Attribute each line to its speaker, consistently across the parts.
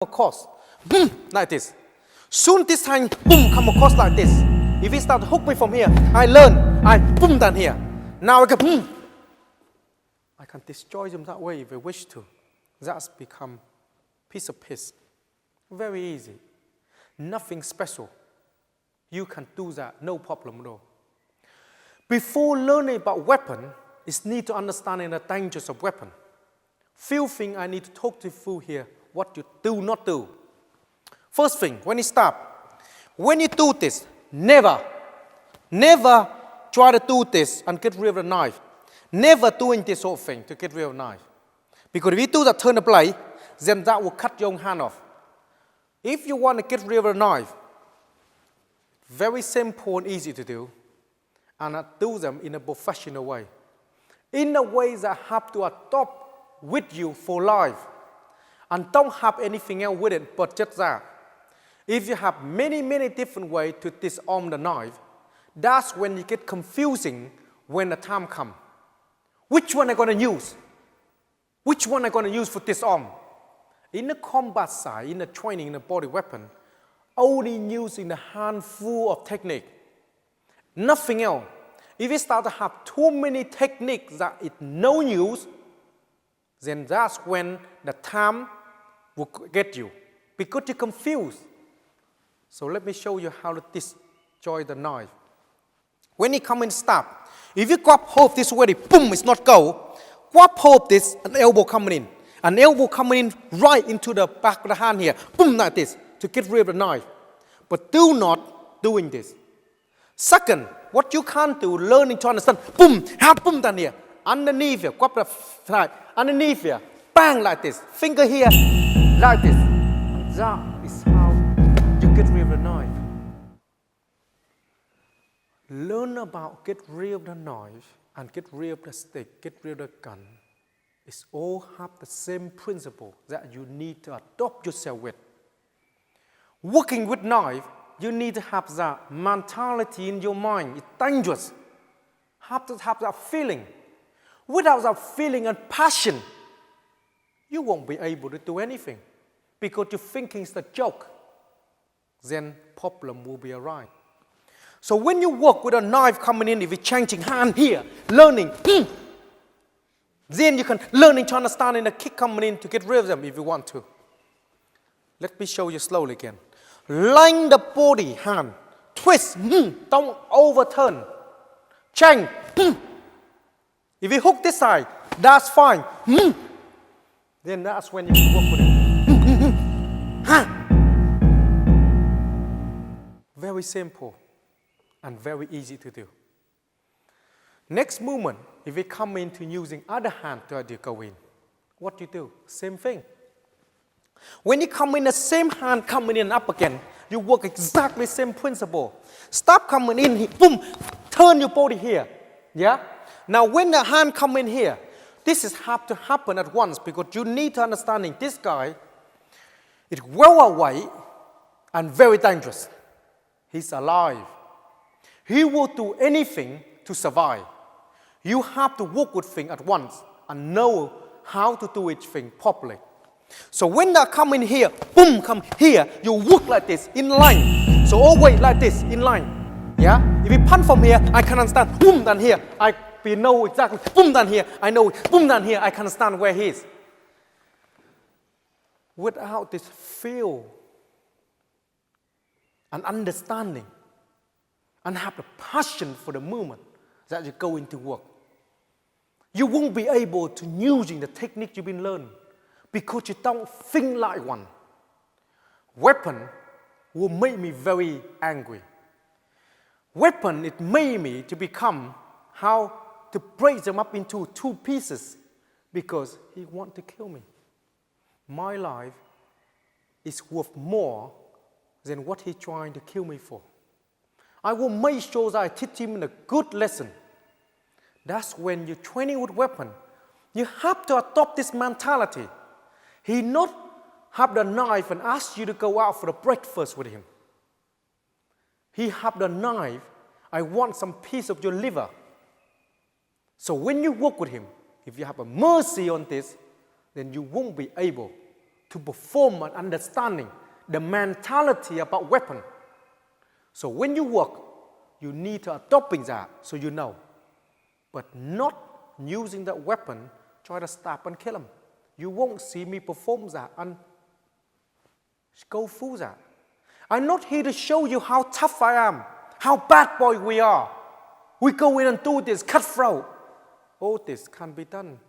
Speaker 1: across, boom, like this. Soon this time, boom, come across like this. If he start to hook me from here, I learn, I boom down here. Now I can boom. I can destroy them that way if I wish to. That's become piece of piece. Very easy. Nothing special. You can do that, no problem at all. Before learning about weapon, is need to understand the dangers of weapon. Few things I need to talk to you through here, what you do not do. First thing, when you stop, when you do this, never try to do this and get rid of the knife. Never doing this sort of thing to get rid of the knife. Because if you do that, turn the blade, then that will cut your own hand off. If you want to get rid of the knife, very simple and easy to do, and I do them in a professional way. In a way that have to adopt with you for life, and don't have anything else with it but just that. If you have many different ways to disarm the knife, that's when you get confusing when the time comes. Which one am I going to use? Which one am I going to use for disarm? In the combat side, in the training, in the body weapon, only using a handful of technique. Nothing else. If you start to have too many techniques that it's no use, then that's when the time will get you. Because you're confused. So let me show you how to destroy the knife. When you come and stop, if you grab hold this way, boom, it's not go. Grab hold this, an elbow coming in. An elbow coming in right into the back of the hand here, boom, like this, to get rid of the knife. But do not doing this. Second, what you can't do, learning to understand, boom, have boom down here, underneath here, grab the side, underneath here, bang like this, finger here, like this. And that is how you get rid of the knife. Learn about get rid of the knife and get rid of the stick, get rid of the gun. It's all have the same principle that you need to adopt yourself with. Working with knife, you need to have that mentality in your mind. It's dangerous. Have to have that feeling. Without that feeling and passion, you won't be able to do anything. Because you're thinking it's a joke. Then problem will be arise. So when you work with a knife coming in, if you're changing hand here, learning, then you can learning to understand in the kick coming in to get rid of them if you want to. Let me show you slowly again. Line the body, hand, twist, don't overturn. Change, if you hook this side, that's fine. Then that's when you can work with it. Very simple and very easy to do. Next movement, if we come into using other hand to go in, what you do? Same thing. When you come in the same hand coming in up again, you work exactly same principle. Stop coming in, boom, turn your body here. Yeah? Now when the hand come in here, this is have to happen at once because you need to understanding this guy is well away and very dangerous. He's alive. He will do anything to survive. You have to work with things at once and know how to do each thing properly. So when they come in here, boom, come here, you work like this, in line. So always like this, in line. Yeah? If you punch from here, I can understand, boom, down here. I know exactly, boom, down here. I know, boom, down here. I can understand where he is. Without this feel and understanding and have the passion for the movement that you go into work, you won't be able to using the technique you've been learning because you don't think like one. Weapon will make me very angry. Weapon, it made me to become how to break them up into two pieces because he want to kill me. My life is worth more than what he's trying to kill me for. I will make sure that I teach him a good lesson. That's when you're training with weapon. You have to adopt this mentality. He not have the knife and ask you to go out for the breakfast with him. He have the knife, I want some piece of your liver. So when you work with him, if you have a mercy on this, then you won't be able to perform an understanding, the mentality about weapon. So when you work, you need to adopting that so you know. But not using that weapon, try to stab and kill him. You won't see me perform that and go through that. I'm not here to show you how tough I am, how bad boy we are. We go in and do this, cutthroat. All this can be done.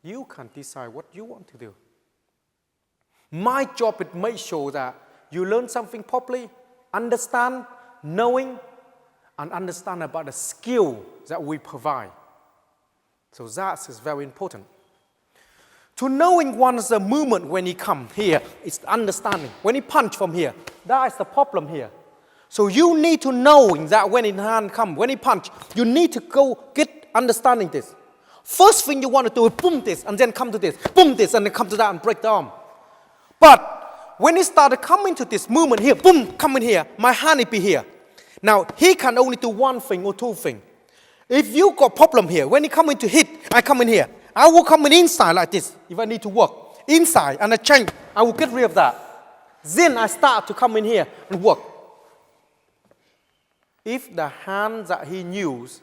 Speaker 1: You can decide what you want to do. My job is to make sure that you learn something properly, understand, knowing, and understand about the skill that we provide. So that is very important. To knowing one's the movement when he come here, it's understanding. When he punch from here, that is the problem here. So you need to knowing that when his hand come, when he punch, you need to go get understanding this. First thing you want to do is boom this, and then come to this, boom this, and then come to that and break the arm. But when he started coming to this movement here, boom, coming here, my hand will be here. Now, he can only do one thing or two things. If you got problem here, when he coming to hit, I come in here. I will come in inside like this, if I need to work. Inside, and I change, I will get rid of that. Then I start to come in here and work. If the hand that he used,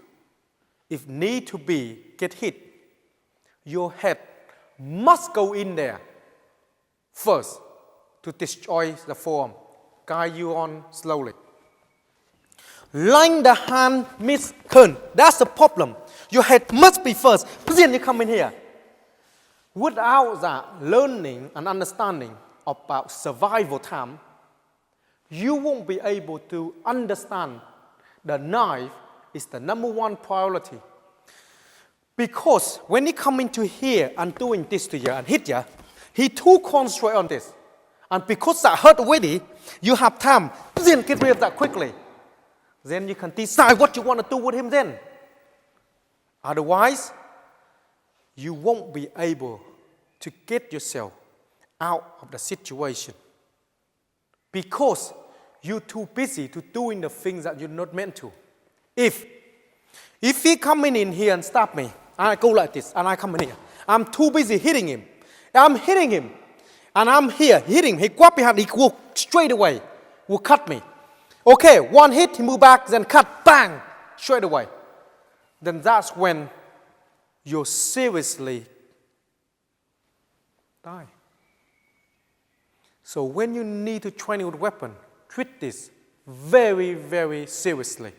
Speaker 1: if need to be, get hit, your head must go in there first to destroy the forearm. Guide you on slowly. Line the hand misturn. That's the problem. Your head must be first. Then you come in here. Without that learning and understanding about survival time, you won't be able to understand the knife is the number one priority. Because when he come into here and doing this to you and hit you, he too concentrate on this. And because that hurt already, you have time. Then get rid of that quickly. Then you can decide what you want to do with him then. Otherwise, you won't be able to get yourself out of the situation. Because you're too busy to doing the things that you're not meant to. If he coming in here and stop me, I go like this, and I come in here. I'm too busy hitting him. I'm hitting him. And I'm here hitting him. He grab behind, he will straight away, will cut me. Okay, one hit, he move back, then cut, bang, straight away. Then that's when you seriously die. So when you need to train with weapon, treat this very, very seriously.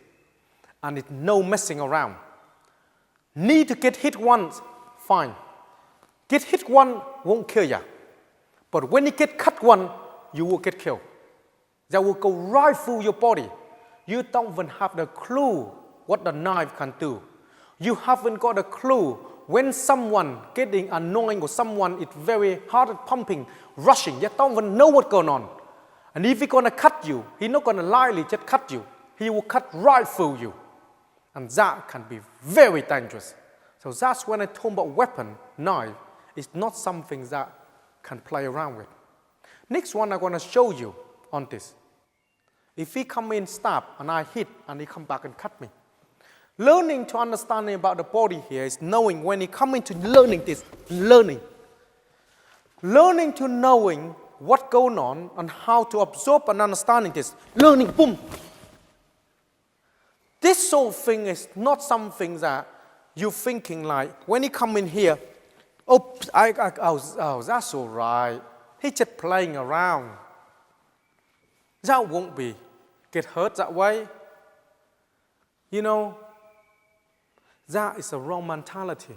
Speaker 1: And it's no messing around. Need to get hit once, fine. Get hit one won't kill you. But when you get cut one, you will get killed. That will go right through your body. You don't even have the clue what the knife can do. You haven't got a clue when someone getting annoying or someone is very hard at pumping, rushing. You don't even know what's going on. And if he's going to cut you, he's not going to lightly just cut you. He will cut right through you. And that can be very dangerous. So that's when I talk about weapon, knife, it's not something that can play around with. Next one I'm going to show you on this. If he come in, stab, and I hit, and he come back and cut me. Learning to understanding about the body here is knowing when he come into learning this, learning. Learning to knowing what's going on and how to absorb and understanding this. Learning, boom. This sort of thing is not something that you're thinking like, when he come in here, oh, that's all right. He's just playing around. That won't be. Get hurt that way. You know, that is a wrong mentality.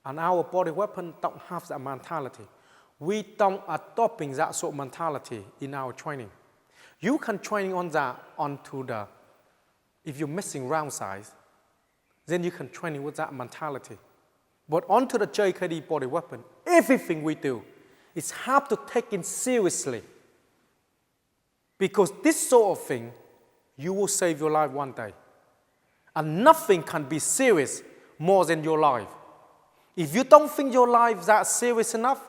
Speaker 1: And our body weapon don't have that mentality. We don't adopting that sort of mentality in our training. You can train on that onto the, if you're missing round size, then you can train with that mentality. But onto the JKD body weapon, everything we do is have to take it seriously. Because this sort of thing, you will save your life one day. And nothing can be serious more than your life. If you don't think your life is that serious enough,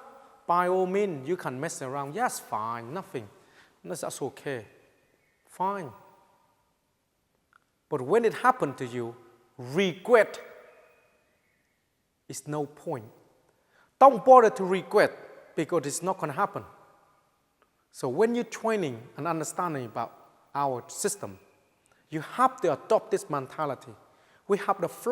Speaker 1: by all means, you can mess around. Yes, fine, nothing. That's okay. Fine. But when it happened to you, regret is no point. Don't bother to regret. because it's not going to happen. So when you're training and understanding about our system, you have to adopt this mentality. We have the flow